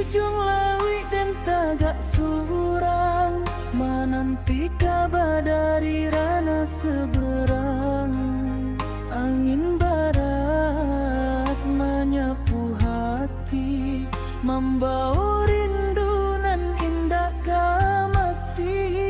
ujung lawi dan tagak surang, menanti kabar dari rana seberang. Angin barat menyapu hati, membawa rindu nan indah kamati.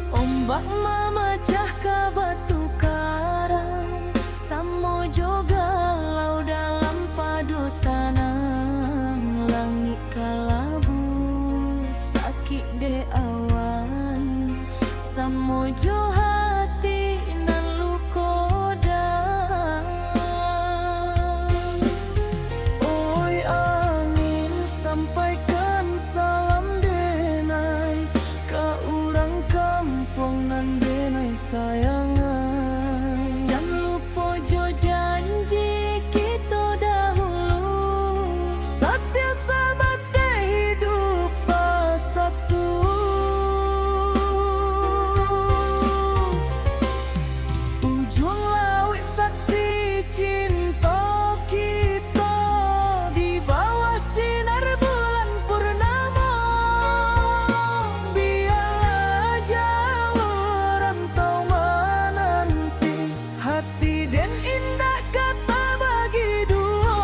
Ombak memecah ke batu karang, Samojo galau dalam padu sanang. Langit kalabu sakit de awan, Samojo hati nan lukodang. Oi angin, sampaikan salam denai ke urang kampung nan denai sayangan. Jangan lupa jo janji kita dahulu, setia sahabat hidup bersatu. Ujung laut saksi cinta kita, di bawah sinar bulan purnama. Biarlah jauh rantau menanti, hati dan indah kata bagi dua.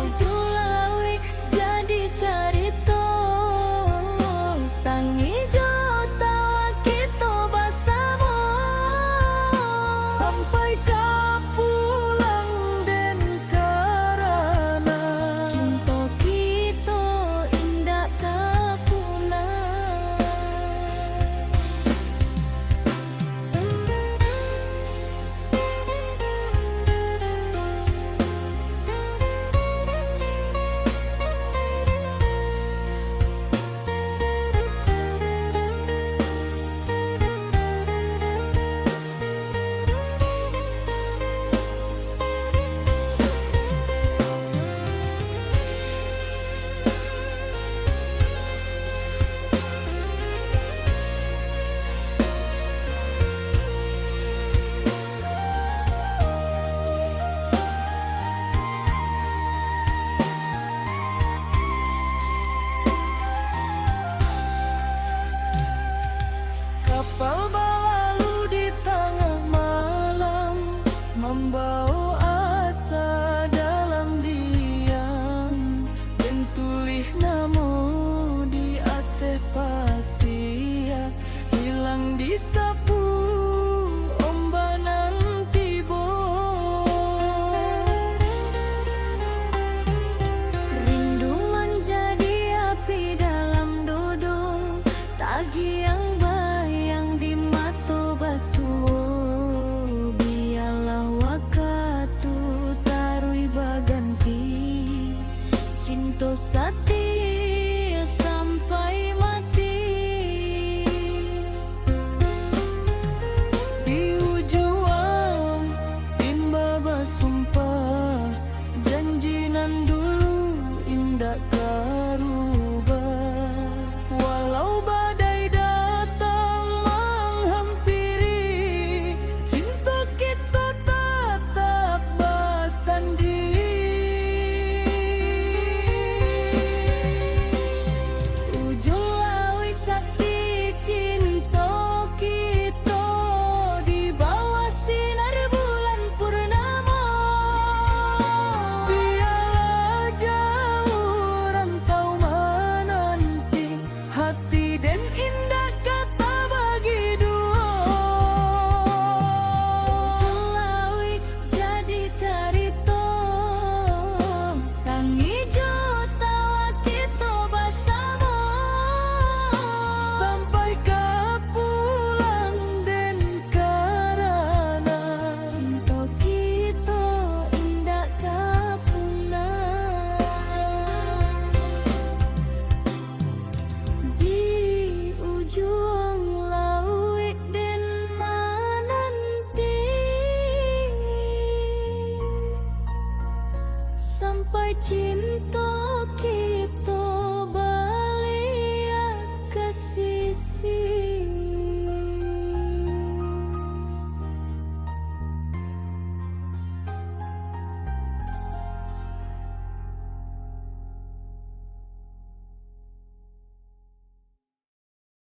Ujung laut jadi cerita, tangi jo tawa kita bersama. Sampai ke pulang dan karena cinta kita indah tak punah. Kapal berlalu di tengah malam, membawa